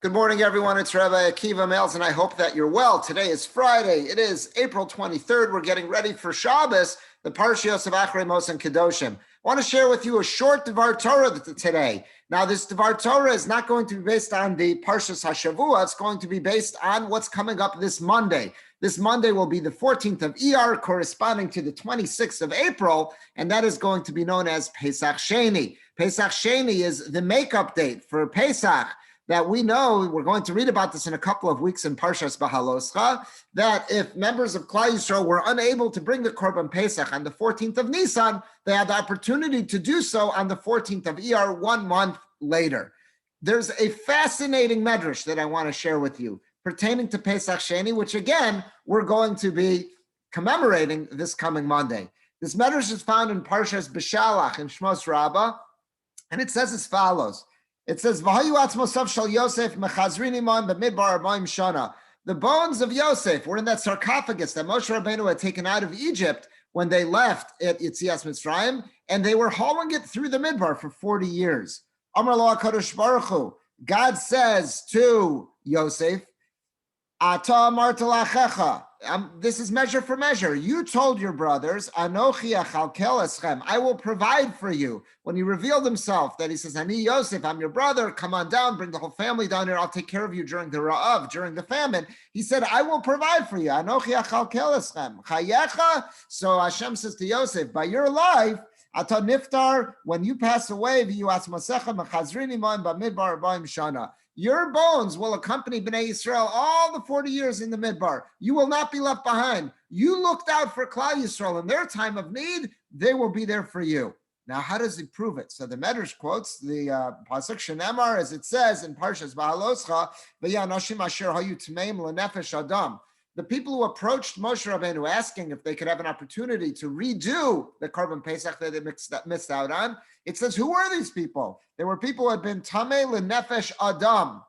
Good morning, everyone. It's Rabbi Akiva Males, and I hope that you're well. Today is Friday. It is April 23rd. We're getting ready for Shabbos, the Parshas Acharei Mos-Kedoshim. I want to share with you a short Devar Torah today. Now, this Devar Torah is not going to be based on the Parshas HaShavua. It's going to be based on what's coming up this Monday. This Monday will be the 14th of Iyar, corresponding to the 26th of April, and that is going to be known as Pesach Sheni. Pesach Sheni is the makeup date for Pesach. That we know, we're going to read about this in a couple of weeks in Parshas Bahaloscha, that if members of Klal Yisrael were unable to bring the Korban Pesach on the 14th of Nisan, they had the opportunity to do so on the 14th of Iyar, 1 month later. There's a fascinating medrash that I want to share with you pertaining to Pesach Sheni, which again, we're going to be commemorating this coming Monday. This medrash is found in Parshas Beshalach in Shmos Rabbah, and it says as follows. It says, the bones of Yosef were in that sarcophagus that Moshe Rabbeinu had taken out of Egypt when they left at Yetzias Mitzrayim, and they were hauling it through the Midbar for 40 years. Amar lo HaKadosh Baruch Hu, God says to Yosef, Ata amarta lachecha, this is measure for measure. You told your brothers, Anochi achalkel eschem, I will provide for you. When he revealed himself, that he says, Ani Yosef, I'm your brother, come on down, bring the whole family down here, I'll take care of you during the Ra'av, during the famine. He said, I will provide for you. Anochi achalkel eschem, chayecha. So Hashem says to Yosef, by your life, Ata niftar, when you pass away, v'yuas masecha mechazrini man b'midbar b'im shana. Your bones will accompany Bnei Yisrael all the 40 years in the Midbar. You will not be left behind. You looked out for Klal Yisrael in their time of need. They will be there for you. Now, how does he prove it? So the Medrash quotes the Pasuk Shenemar, as it says in Parshas Bahaloscha, V'yanashim asher hayu tmeim lenefesh adam. The people who approached Moshe Rabbeinu asking if they could have an opportunity to redo the Korban Pesach that they missed out on, it says, who were these people? They were people who had been Tamei L'Nefesh Adam.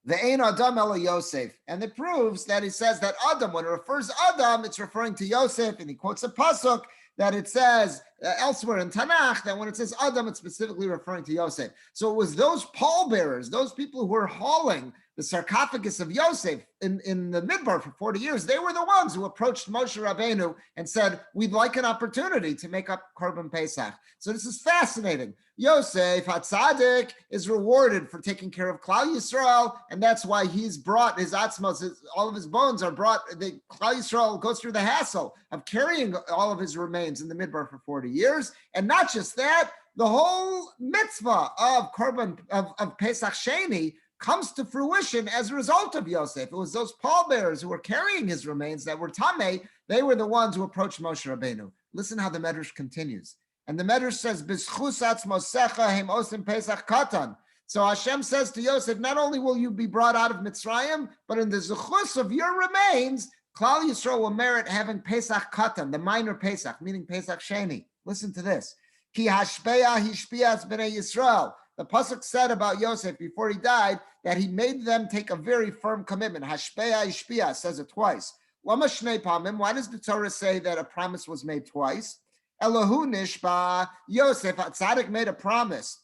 Ve'ein Adam Ela Yosef. And it proves that he says that Adam, when it refers Adam, it's referring to Yosef, and he quotes a pasuk that it says elsewhere in Tanakh that when it says Adam, it's specifically referring to Yosef. So it was those pallbearers, those people who were hauling the sarcophagus of Yosef in the Midbar for 40 years, they were the ones who approached Moshe Rabbeinu and said, we'd like an opportunity to make up Korban Pesach. So this is fascinating. Yosef HaTzadik is rewarded for taking care of Klal Yisrael, and that's why he's brought his atzmos, all of his bones are brought, Klal Yisrael goes through the hassle of carrying all of his remains in the Midbar for 40 years. And not just that, the whole mitzvah of Korban, of Pesach Sheni, comes to fruition as a result of Yosef. It was those pallbearers who were carrying his remains that were Tamei. They were the ones who approached Moshe Rabbeinu. Listen how the Medrash continues. And the Medrash says, B'schus atzmosecha hem osim Pesach katan. So Hashem says to Yosef, not only will you be brought out of Mitzrayim, but in the zechus of your remains, Klal Yisrael will merit having Pesach katan, the minor Pesach, meaning Pesach Sheni. Listen to this. Ki hashpeya hishpiyas b'nei Yisrael. The pasuk said about Yosef before he died that he made them take a very firm commitment. Hashpeya ishpiya says it twice. Lama shnei pamim. Why does the Torah say that a promise was made twice? Elohu nishba. Yosef HaTzadik made a promise.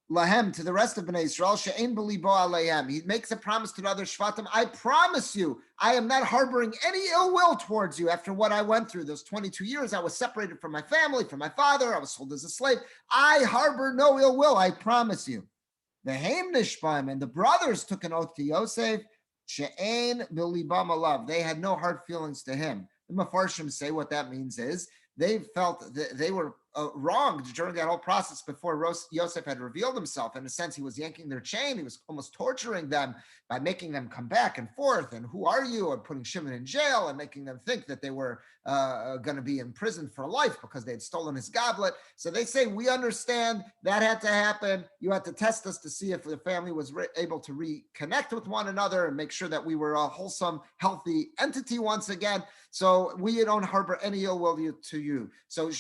Lahem, to the rest of Bnei Yisrael, she'ein b'libo aleihem. He makes a promise to the other Shvatim. I promise you, I am not harboring any ill will towards you after what I went through. Those 22 years, I was separated from my family, from my father. I was sold as a slave. I harbor no ill will. I promise you. The Haim Nishbaim, and the brothers took an oath to Yosef. She'ein b'libam alav. They had no hard feelings to him. The Mefarshim say what that means is they felt that they were wronged during that whole process before Yosef had revealed himself. In a sense, he was yanking their chain. He was almost torturing them by making them come back and forth. And who are you? And putting Shimon in jail and making them think that they were going to be in prison for life because they had stolen his goblet. So they say, we understand that had to happen. You had to test us to see if the family was able to reconnect with one another and make sure that we were a wholesome, healthy entity once again. So we don't harbor any ill will to you. So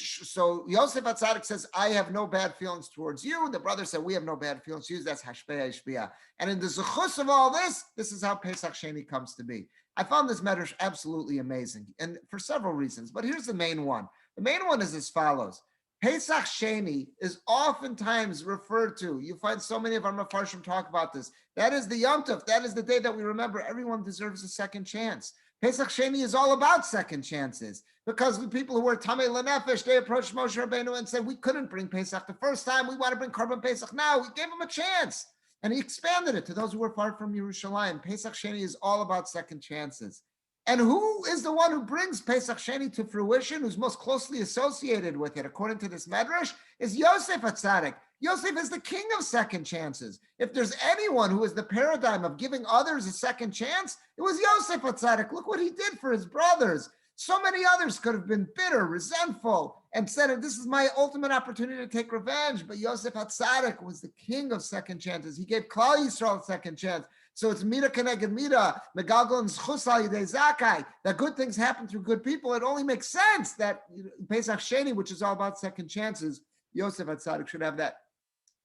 Yosef HaTzadik says, I have no bad feelings towards you. The brother said, we have no bad feelings towards you. That's Hashpeya Ishbiya. And in the zechus of all this is how Pesach Sheni comes to be. I found this medrash absolutely amazing, and for several reasons. But here's the main one. The main one is as follows. Pesach Sheni is oftentimes referred to. You find so many of our Mefarshim talk about this. That is the Yom Tov. That is the day that we remember everyone deserves a second chance. Pesach Sheni is all about second chances because the people who were Tamei L'Nefesh, they approached Moshe Rabbeinu and said, we couldn't bring Pesach the first time. We want to bring Korban Pesach now. We gave him a chance. And he expanded it to those who were far from Yerushalayim. Pesach Sheni is all about second chances. And who is the one who brings Pesach Sheni to fruition, who's most closely associated with it, according to this Medrash, is Yosef HaTzadik. Yosef is the king of second chances. If there's anyone who is the paradigm of giving others a second chance, it was Yosef HaTzadik. Look what he did for his brothers. So many others could have been bitter, resentful, and said, this is my ultimate opportunity to take revenge. But Yosef HaTzadik was the king of second chances. He gave Klal Yisrael a second chance. So it's Mida Keneged Mida, Megalgal and Zchus al Yidei Zakai, that good things happen through good people. It only makes sense that Pesach Sheni, which is all about second chances, Yosef HaTzadik should have that,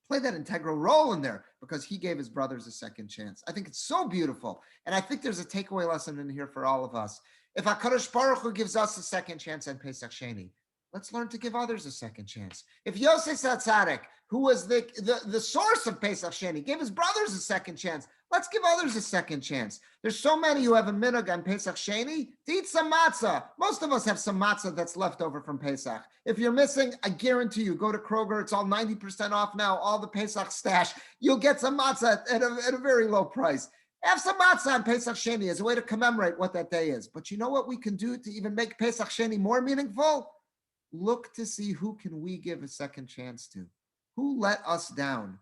play that integral role in there because he gave his brothers a second chance. I think it's so beautiful. And I think there's a takeaway lesson in here for all of us. If HaKadosh Baruch Hu gives us a second chance on Pesach Sheni, let's learn to give others a second chance. If Yosef HaTzadik, who was the source of Pesach Sheni, gave his brothers a second chance, let's give others a second chance. There's so many who have a minhag on Pesach Sheni to eat some matzah. Most of us have some matzah that's left over from Pesach. If you're missing, I guarantee you, go to Kroger. It's all 90% off now, all the Pesach stash. You'll get some matzah at a very low price. Have some matzah on Pesach Sheni as a way to commemorate what that day is. But you know what we can do to even make Pesach Sheni more meaningful? Look to see who can we give a second chance to. Who let us down?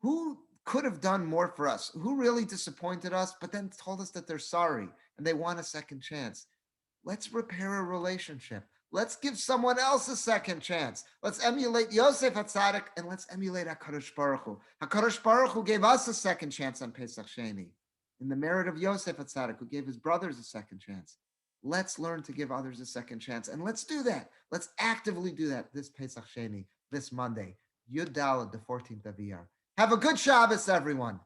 Who could have done more for us? Who really disappointed us, but then told us that they're sorry and they want a second chance? Let's repair a relationship. Let's give someone else a second chance. Let's emulate Yosef HaTzadik and let's emulate HaKadosh Baruch Hu. HaKadosh Baruch Hu gave us a second chance on Pesach Sheni in the merit of Yosef HaTzadik, who gave his brothers a second chance. Let's learn to give others a second chance. And let's do that. Let's actively do that this Pesach Sheni, this Monday, Yud Daled, the 14th of Iyar. Have a good Shabbos, everyone.